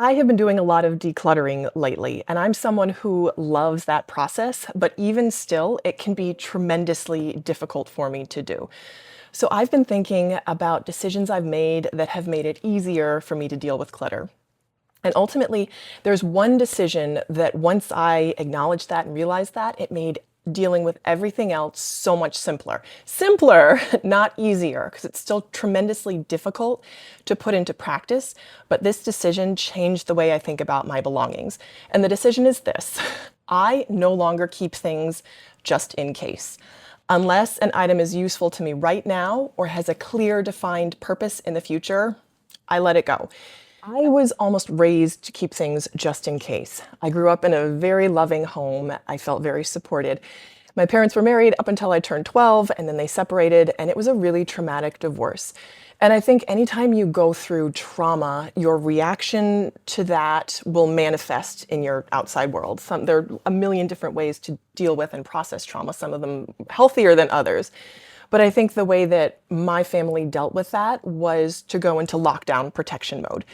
I have been doing a lot of decluttering lately, and I'm someone who loves that process, but even still, it can be tremendously difficult for me to do. So I've been thinking about decisions I've made that have made it easier for me to deal with clutter. And ultimately, there's one decision that once I acknowledged that and realized that, it made dealing with everything else so much simpler. Simpler, not easier, because it's still tremendously difficult to put into practice. But this decision changed the way I think about my belongings. And the decision is this: I no longer keep things just in case. Unless an item is useful to me right now or has a clear, defined purpose in the future, I let it go. I was almost raised to keep things just in case. I grew up in a very loving home. I felt very supported. My parents were married up until I turned 12, and then they separated, and it was a really traumatic divorce. And I think anytime you go through trauma, your reaction to that will manifest in your outside world. There are a million different ways to deal with and process trauma, some of them healthier than others. But I think the way that my family dealt with that was to go into lockdown protection mode.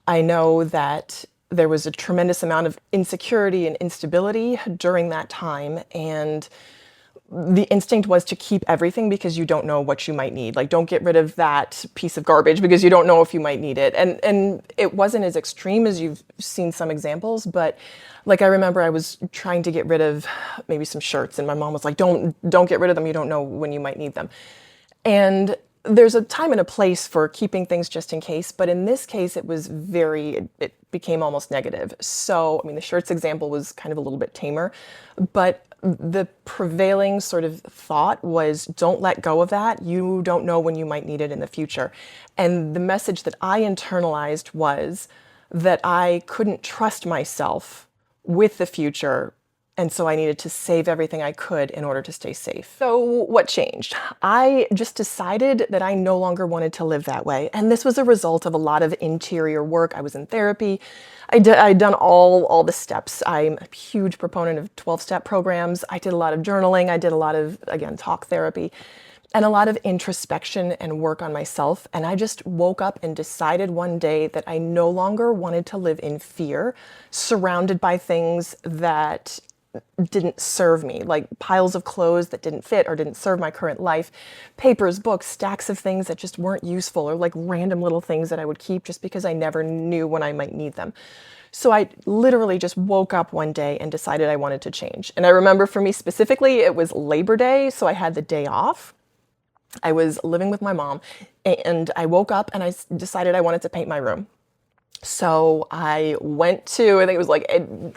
I know that there was a tremendous amount of insecurity and instability during that time, and the instinct was to keep everything because you don't know what you might need. Like, don't get rid of that piece of garbage because you don't know if you might need it. And it wasn't as extreme as you've seen some examples, but like I remember I was trying to get rid of maybe some shirts, and my mom was like, don't get rid of them. You don't know when you might need them. And there's a time and a place for keeping things just in case, but in this case, it became almost negative. So, I mean, the shirts example was kind of a little bit tamer, but the prevailing sort of thought was don't let go of that. You don't know when you might need it in the future. And the message that I internalized was that I couldn't trust myself with the future, and so I needed to save everything I could in order to stay safe. So what changed? I just decided that I no longer wanted to live that way. And this was a result of a lot of interior work. I was in therapy. I'd done all the steps. I'm a huge proponent of 12-step programs. I did a lot of journaling. I did a lot of, again, talk therapy, and a lot of introspection and work on myself. And I just woke up and decided one day that I no longer wanted to live in fear, surrounded by things that didn't serve me, like piles of clothes that didn't fit or didn't serve my current life, papers, books, stacks of things that just weren't useful, or like random little things that I would keep just because I never knew when I might need them. So I literally just woke up one day and decided I wanted to change. And I remember for me specifically, it was Labor Day, so I had the day off. I was living with my mom, and I woke up and I decided I wanted to paint my room. So I went to, I think it was like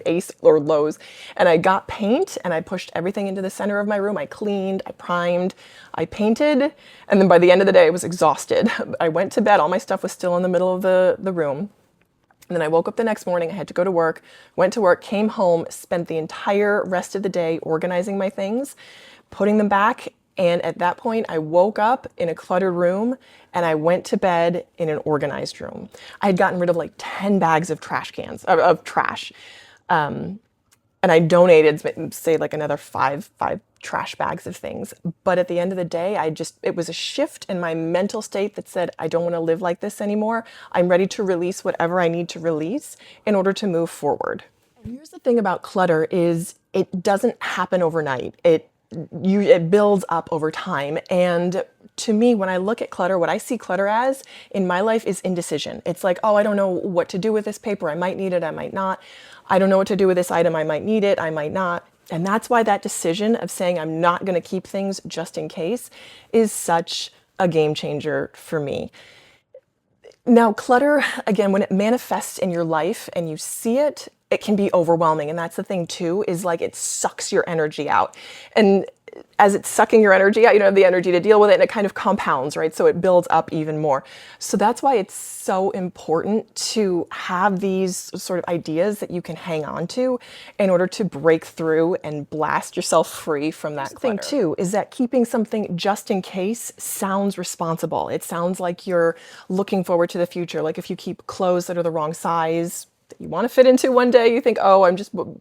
Ace or Lowe's, and I got paint and I pushed everything into the center of my room. I cleaned, I primed, I painted, and then by the end of the day I was exhausted. I went to bed, all my stuff was still in the middle of the room. And then I woke up the next morning, I had to go to work, went to work, came home, spent the entire rest of the day organizing my things, putting them back. And at that point, I woke up in a cluttered room and I went to bed in an organized room. I had gotten rid of like 10 bags of trash cans, of trash. And I donated, say, like another five trash bags of things. But at the end of the day, it was a shift in my mental state that said, I don't want to live like this anymore. I'm ready to release whatever I need to release in order to move forward. And here's the thing about clutter is it doesn't happen overnight. It builds up over time. And to me, when I look at clutter, what I see clutter as in my life is indecision. It's like, oh, I don't know what to do with this paper. I might need it, I might not. I don't know what to do with this item. I might need it, I might not. And that's why that decision of saying I'm not going to keep things just in case is such a game changer for me. Now, clutter, again, when it manifests in your life and you see it, it can be overwhelming. And that's the thing too, is like it sucks your energy out. And as it's sucking your energy out, you don't have the energy to deal with it, and it kind of compounds, right? So it builds up even more. So that's why it's so important to have these sort of ideas that you can hang on to in order to break through and blast yourself free from that clutter. The thing too is that keeping something just in case sounds responsible. It sounds like you're looking forward to the future. Like if you keep clothes that are the wrong size, that you want to fit into one day, you think, oh,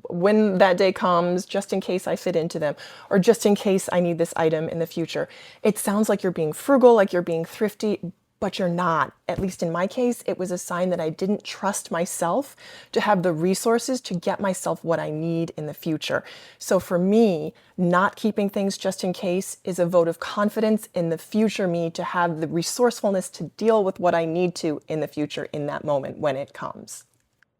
when that day comes, just in case I fit into them, or just in case I need this item in the future. It sounds like you're being frugal, like you're being thrifty, but you're not. At least in my case, it was a sign that I didn't trust myself to have the resources to get myself what I need in the future. So for me, not keeping things just in case is a vote of confidence in the future me to have the resourcefulness to deal with what I need to in the future in that moment when it comes.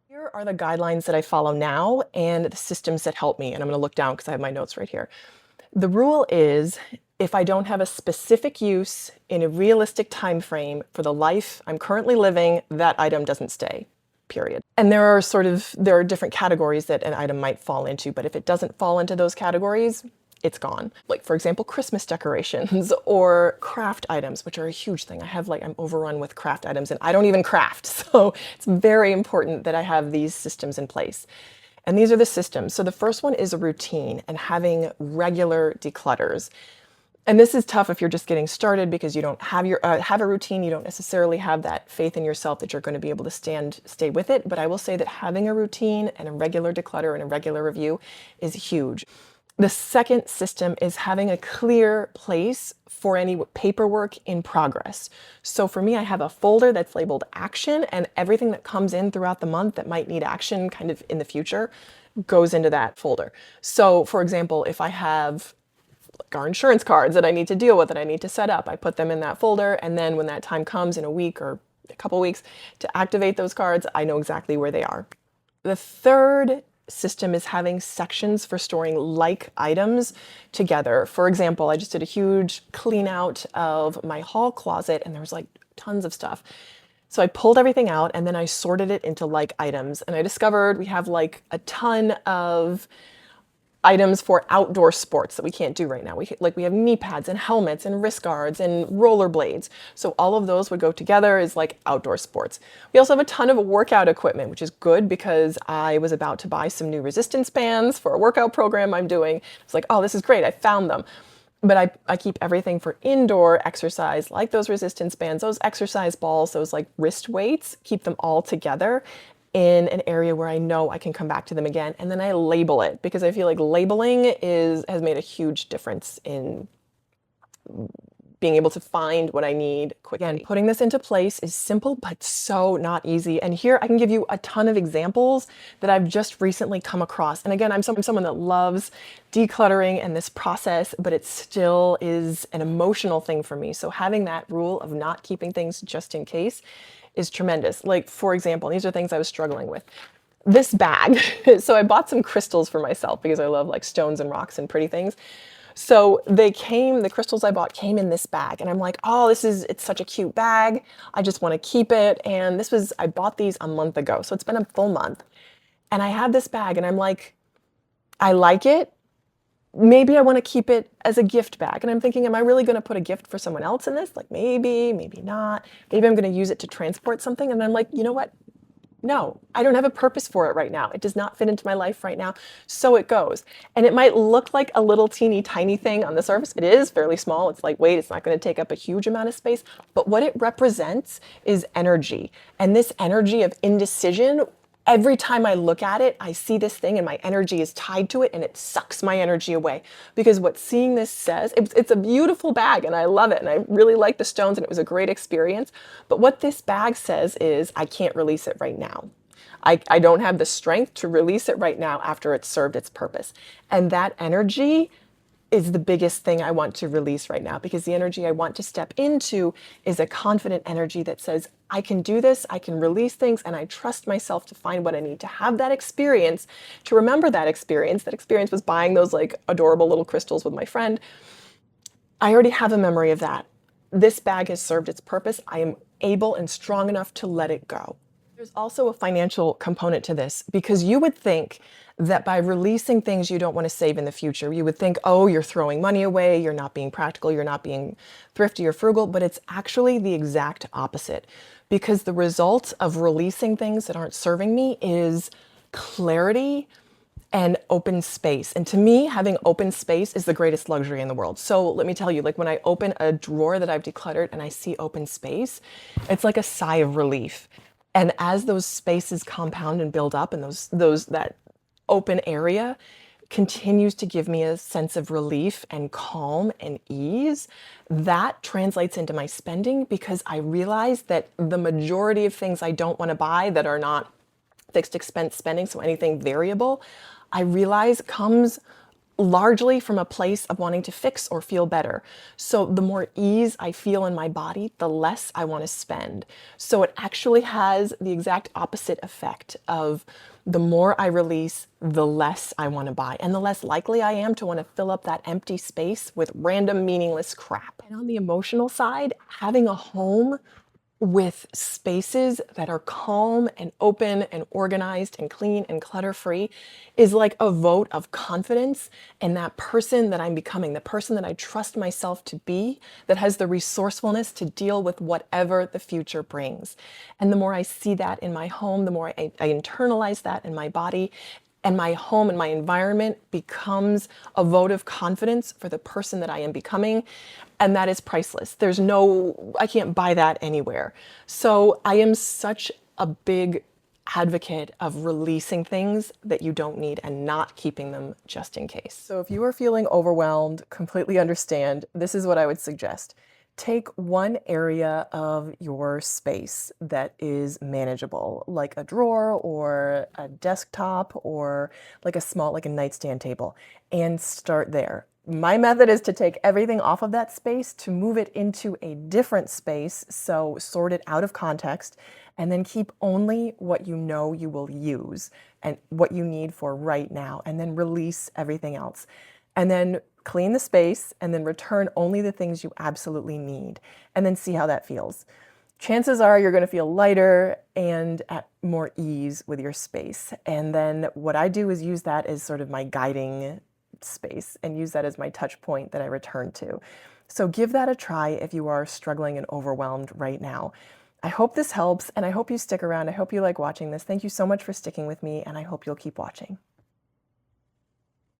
Here are the guidelines that I follow now and the systems that help me. And I'm going to look down because I have my notes right here. The rule is if I don't have a specific use in a realistic time frame for the life I'm currently living, that item doesn't stay, period. And there are different categories that an item might fall into, but if it doesn't fall into those categories, it's gone. Like, for example, Christmas decorations or craft items, which are a huge thing. I'm overrun with craft items and I don't even craft. So it's very important that I have these systems in place. And these are the systems. So the first one is a routine and having regular declutters. And this is tough if you're just getting started because you don't have have a routine. You don't necessarily have that faith in yourself that you're going to be able to stay with it. But I will say that having a routine and a regular declutter and a regular review is huge. The second system is having a clear place for any paperwork in progress. So for me, I have a folder that's labeled action, and everything that comes in throughout the month that might need action kind of in the future goes into that folder. So for example, if I have our insurance cards that I need to deal with, that I need to set up, I put them in that folder, and then when that time comes in a week or a couple weeks to activate those cards, I know exactly where they are. The third system is having sections for storing like items together. For example, I just did a huge clean out of my hall closet and there was like tons of stuff. So I pulled everything out and then I sorted it into like items, and I discovered we have like a ton of items for outdoor sports that we can't do right now. We have knee pads and helmets and wrist guards and rollerblades. So all of those would go together as like outdoor sports. We also have a ton of workout equipment, which is good because I was about to buy some new resistance bands for a workout program I'm doing. It's like, oh, this is great. I found them. But I keep everything for indoor exercise, like those resistance bands, those exercise balls, those like wrist weights, keep them all together in an area where I know I can come back to them again. And then I label it because I feel like labeling has made a huge difference in being able to find what I need quickly. Again, putting this into place is simple, but so not easy. And here I can give you a ton of examples that I've just recently come across. And again, I'm someone that loves decluttering and this process, but it still is an emotional thing for me. So having that rule of not keeping things just in case is tremendous. Like, for example, these are things I was struggling with. This bag. So I bought some crystals for myself because I love like stones and rocks and pretty things. So the crystals I bought came in this bag, and I'm like, oh, it's such a cute bag. I just want to keep it. And I bought these a month ago. So it's been a full month. And I have this bag and I'm like, I like it. Maybe I want to keep it as a gift bag. And I'm thinking, am I really going to put a gift for someone else in this? Like maybe not. Maybe I'm going to use it to transport something. And I'm like, you know what? No, I don't have a purpose for it right now. It does not fit into my life right now. So it goes. And it might look like a little teeny tiny thing on the surface. It is fairly small. It's lightweight. It's not going to take up a huge amount of space. But what it represents is energy. And this energy of indecision, every time I look at it, I see this thing and my energy is tied to it and it sucks my energy away. Because what seeing this says, it's a beautiful bag and I love it and I really like the stones and it was a great experience. But what this bag says is I can't release it right now. I don't have the strength to release it right now after it's served its purpose. And that energy is the biggest thing I want to release right now, because the energy I want to step into is a confident energy that says, I can do this, I can release things, and I trust myself to find what I need to have that experience, to remember that experience. That experience was buying those like adorable little crystals with my friend. I already have a memory of that. This bag has served its purpose. I am able and strong enough to let it go. There's also a financial component to this, because you would think that by releasing things you don't want to save in the future, you would think, oh, you're throwing money away, you're not being practical, you're not being thrifty or frugal, but it's actually the exact opposite. Because the result of releasing things that aren't serving me is clarity and open space. And to me, having open space is the greatest luxury in the world. So let me tell you, like when I open a drawer that I've decluttered and I see open space, it's like a sigh of relief. And as those spaces compound and build up and that open area continues to give me a sense of relief and calm and ease, that translates into my spending because I realize that the majority of things I don't want to buy that are not fixed expense spending, so anything variable, I realize comes largely from a place of wanting to fix or feel better. So the more ease I feel in my body, the less I want to spend. So it actually has the exact opposite effect of the more I release, the less I want to buy, and the less likely I am to want to fill up that empty space with random meaningless crap. And on the emotional side, having a home with spaces that are calm and open and organized and clean and clutter-free is like a vote of confidence in that person that I'm becoming, the person that I trust myself to be, that has the resourcefulness to deal with whatever the future brings. And the more I see that in my home, the more I internalize that in my body, and my home and my environment becomes a vote of confidence for the person that I am becoming. And that is priceless. I can't buy that anywhere. So I am such a big advocate of releasing things that you don't need and not keeping them just in case. So if you are feeling overwhelmed, completely understand, this is what I would suggest. Take one area of your space that is manageable, like a drawer or a desktop or like a nightstand table, and start there. My method is to take everything off of that space to move it into a different space, so sort it out of context, and then keep only what you know you will use and what you need for right now, and then release everything else. And then clean the space and then return only the things you absolutely need, and then see how that feels. Chances are you're going to feel lighter and at more ease with your space. And then what I do is use that as sort of my guiding space and use that as my touch point that I return to. So give that a try if you are struggling and overwhelmed right now. I hope this helps, and I hope you stick around. I hope you like watching this. Thank you so much for sticking with me, and I hope you'll keep watching.